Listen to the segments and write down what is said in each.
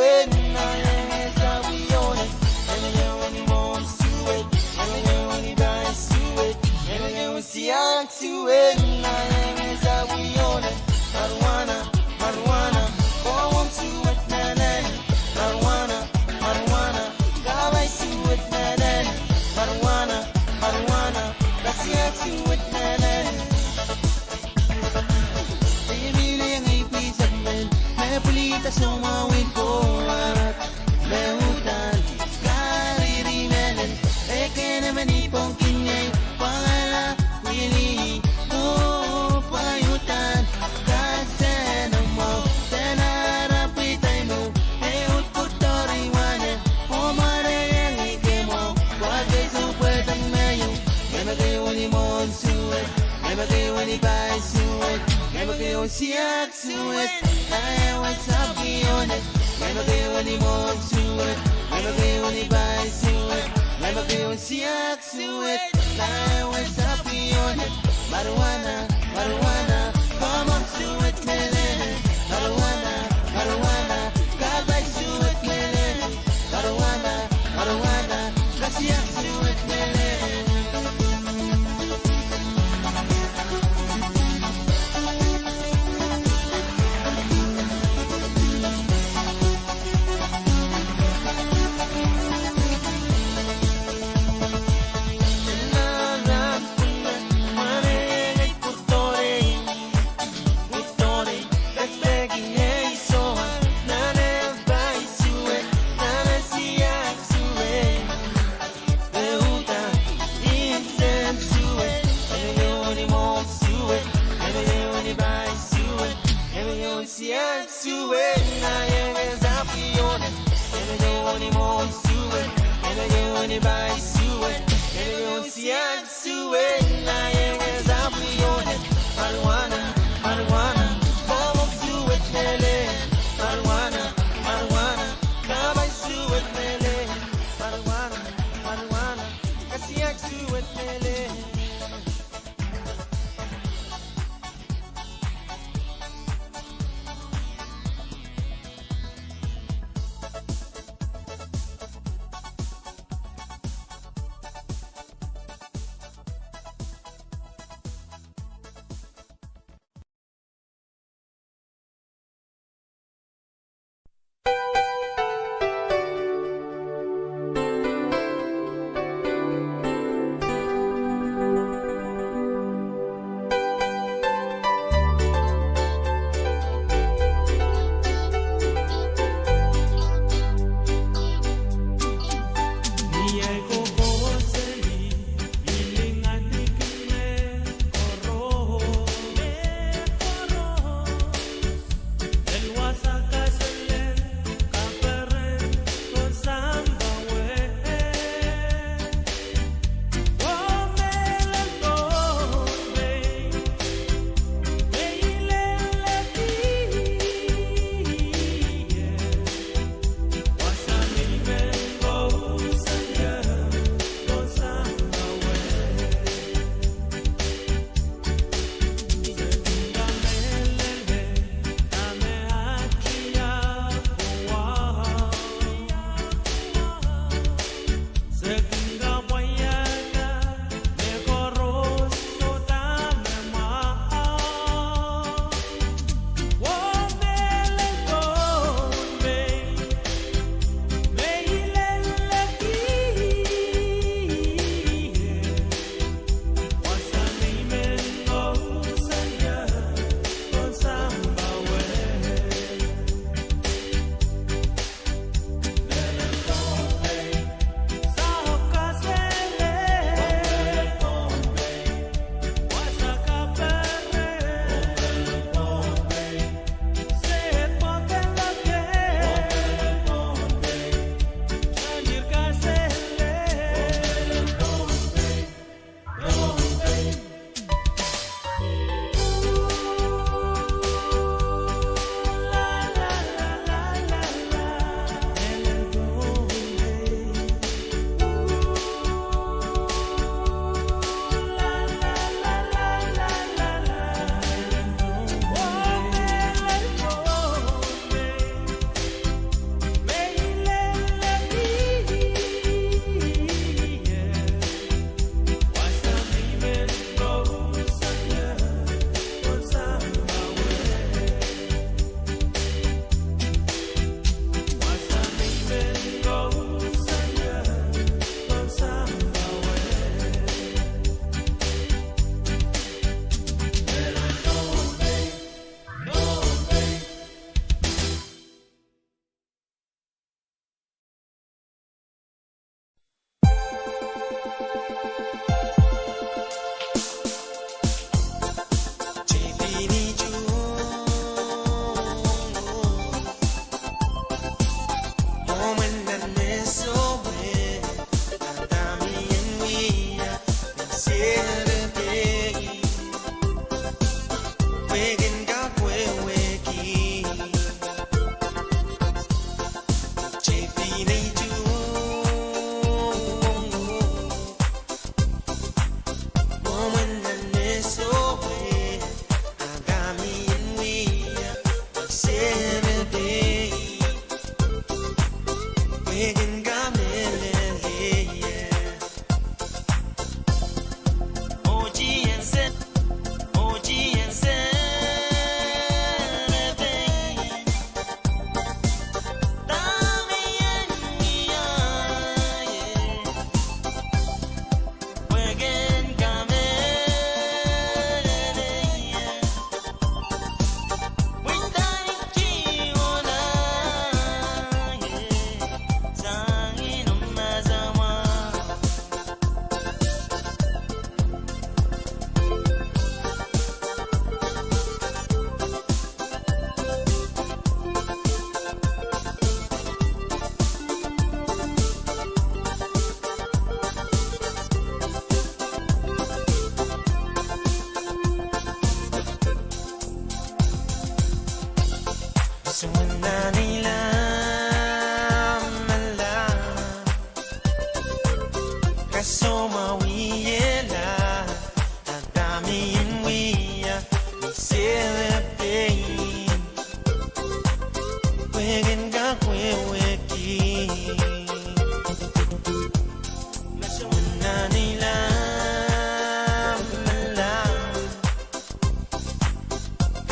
it, now yeah, how we on it. Never get when you want to it, never get when you buy to it, never get when see how to it, now yeah, how we on it. Marijuana, marijuana, oh, want to it, na na. Marijuana, marijuana, God I to it, na na. Marijuana, marijuana, that's the how to it, na na. Pulita sumawin ko harap Lehutan, karirimenan Eke naman ipong kinyay Pangala, wili Mo, payutan Kasen mo Senarapitay mo Eut putoriwanan Umarayang ike mo Wagay supwetang mayo Never kayo ni monsuet Never kayo ni baisuet Never kayo siyak suet I what's up on it. Never get any more to it. Never get any buy to it. Never get any siak to it. I what's up on it. Marijuana, marijuana, come on to it, melon. Marijuana, marijuana, God buy to it, melon. Marijuana, marijuana, let's siak to it, melon.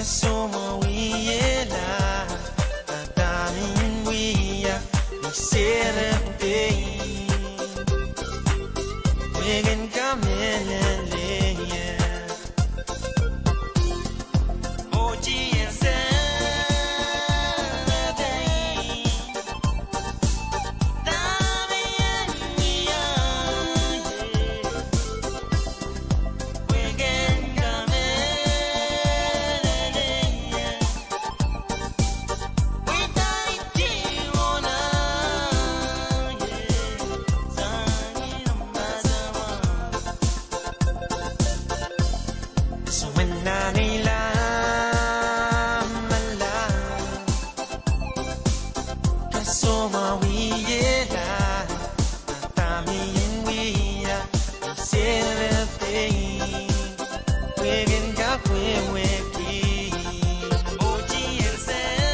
Kasoma wiyela Tatamin wiya Iserapay Wigan kameleleya Moji and Saturday Damian wiya Wigan kameleleya Witai jiwana Sangin mazama So when nila mala Kasoma wiyela Tamiyin wiya Iserapay Wigan kakweweki Moji and Saturday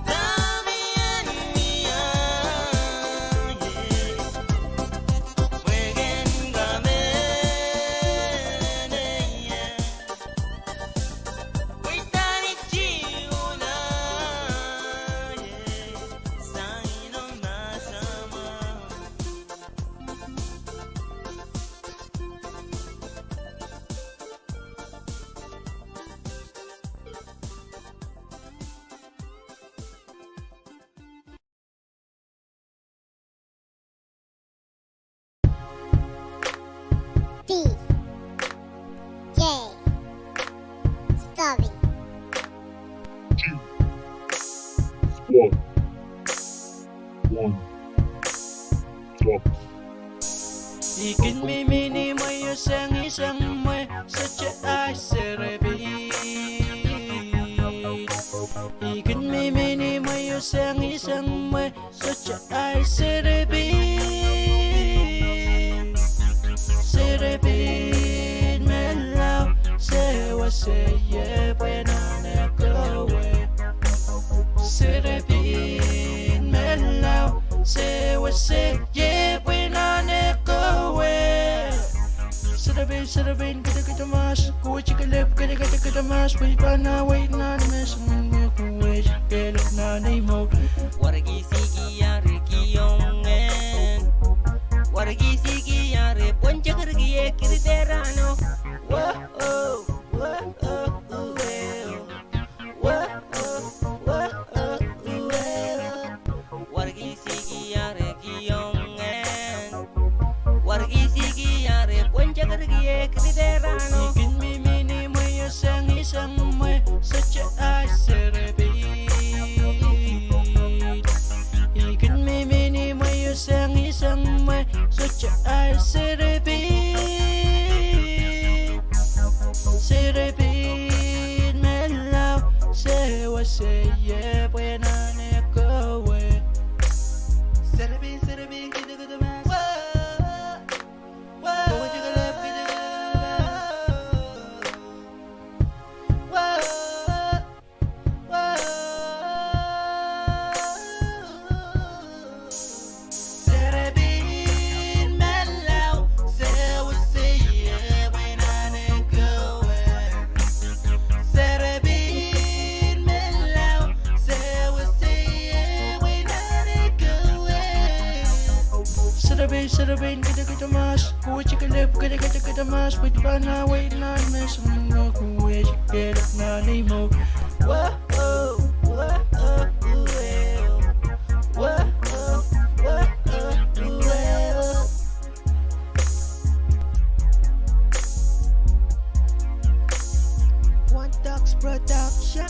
Damian wiya Wigan kameleleya Witani jiuna Saino masama DJ Story. Squad. 1. Drops. Ikin mimini mo isang may Sadya ay serapay Ikin mimini mo isang may Sadya ay serapay Serapay melaw Sewa seye Buena kowe Serapay melaw Sewa seye Buena kowe Serapay kita mas Kuwa chikalip kita mas Wait pa na wait na mes Kuwa chikalip na mo Wargi sigi yare kiyongen Wargi sigi yare poncha kargiye kiriterano Whoa oh whoa oh Whoa oh whoa oh Wargi sigi yare kiyongen Wargi sigi yare poncha kargiye kiriterano Ikin mimini mo isang may Sadya ay serapay Ikin mimini mo isang may Sadya ay serapay Serapay melaw Sewa seye Buena kowe Serapay kita mas Kuwa chikalip kita Serapay melaw Sewa seye Buena kowe Serapay melaw Sewa seye Buena kowe Serapay kita mas Kuwa chikalip kita mas Wait pa na wait na mes Kuwa chikalip na mo Whoa oh whoa oh Whoa oh whoa oh One Ducks Production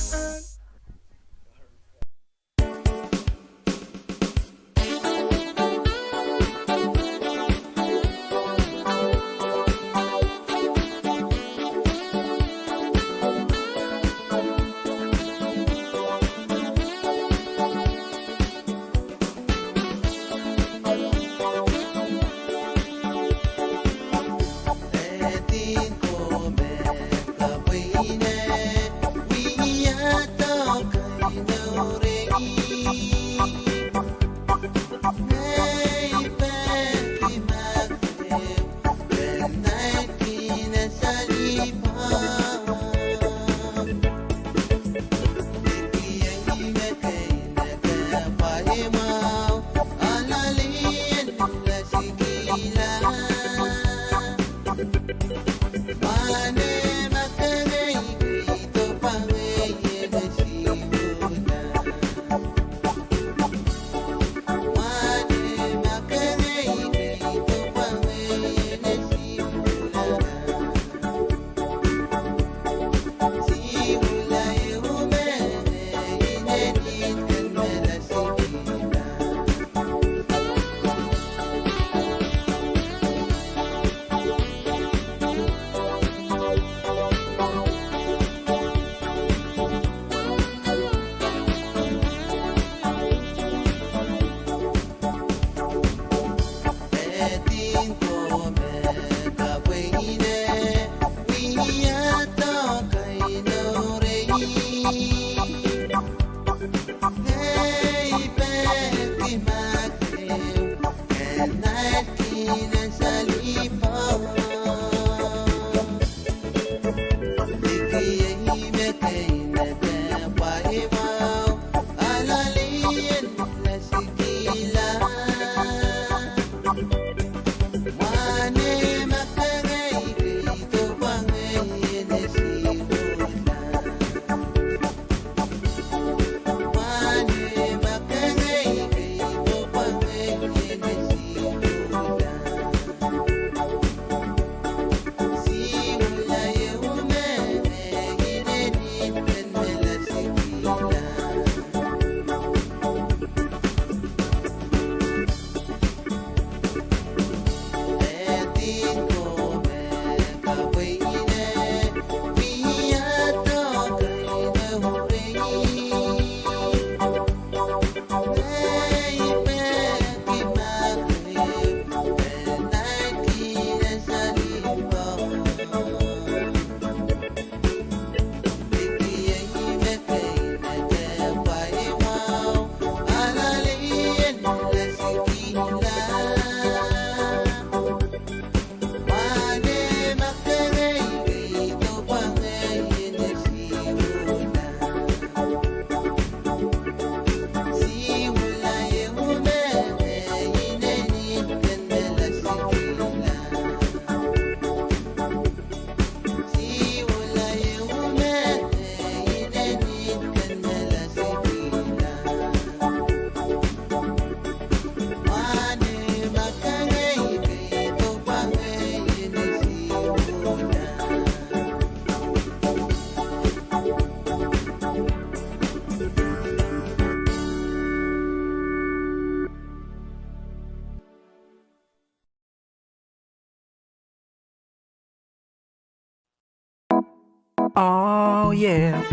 Oh yeah.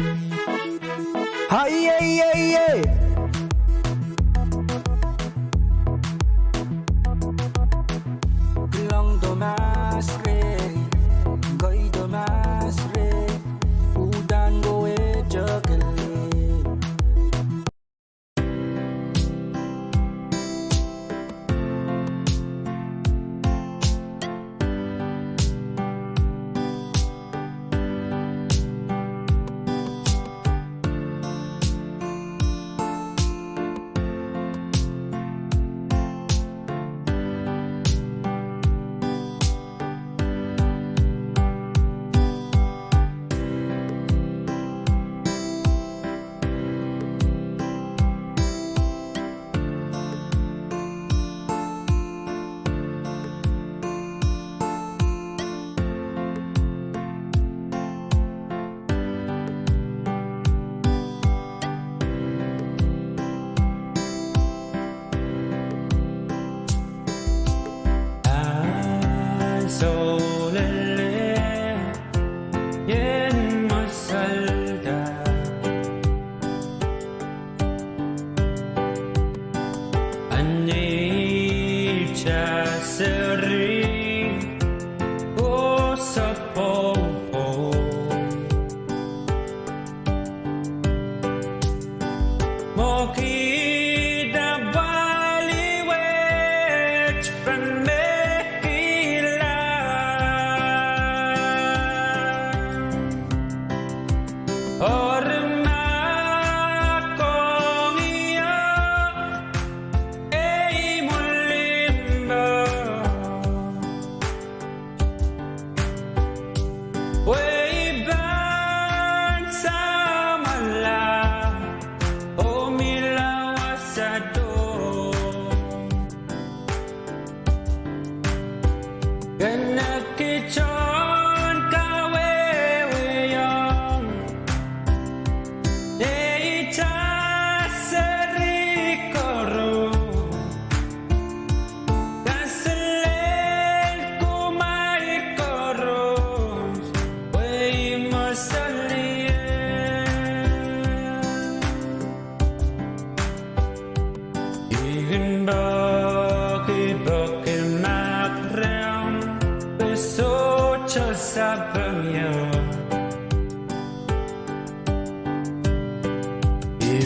Oh yeah, yeah, yeah. Long domas re, goy domas re, udan goe jagale.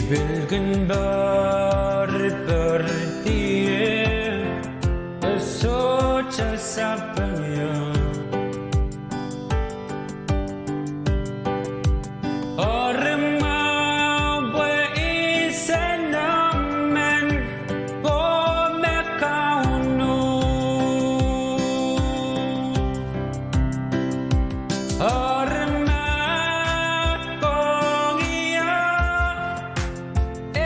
bilgin berdiye socha sapanya orma bwe isanamen bo mekaunu orma kongia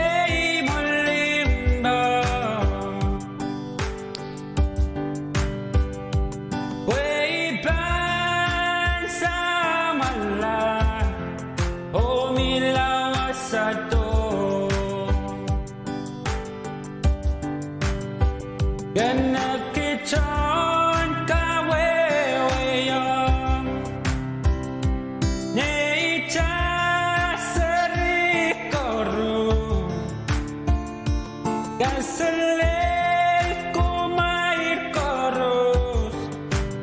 ei mulimba way ban samala o milawa sato Ganakichon kaweweyong Neita serikoru Gasalel kumair korus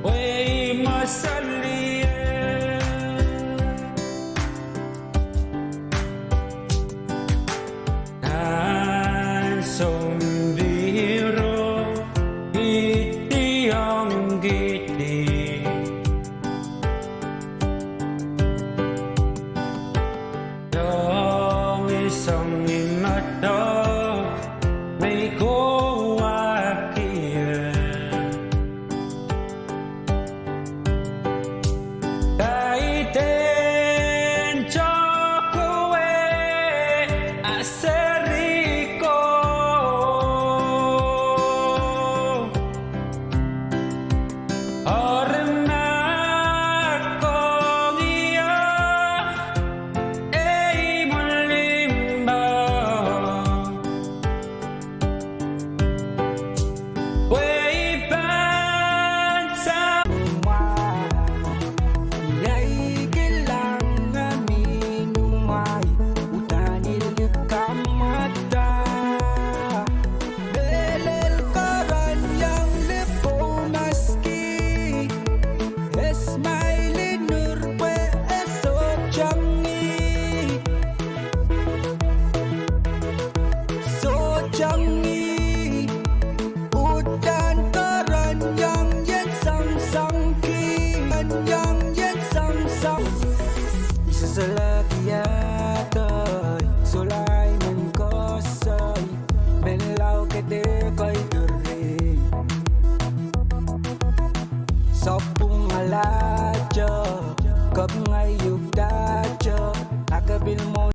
Wey masalie Kan sombiro itiyong giti Dong isang imato may kuwakiya Kaiten chokuwe aseriko Orna kongia ei mulimba Way bansa Ila'y kailangan minumay Utanil kamata Belel karanyang lepo maski Esmaili nurpe esok changi So changi Utan karanyang yen sang sangki Karanyang yen sang sang Isa sa lagiyatay Sulay man kosay Menlaw kete kay duri Sa pong aladya Kap ngayon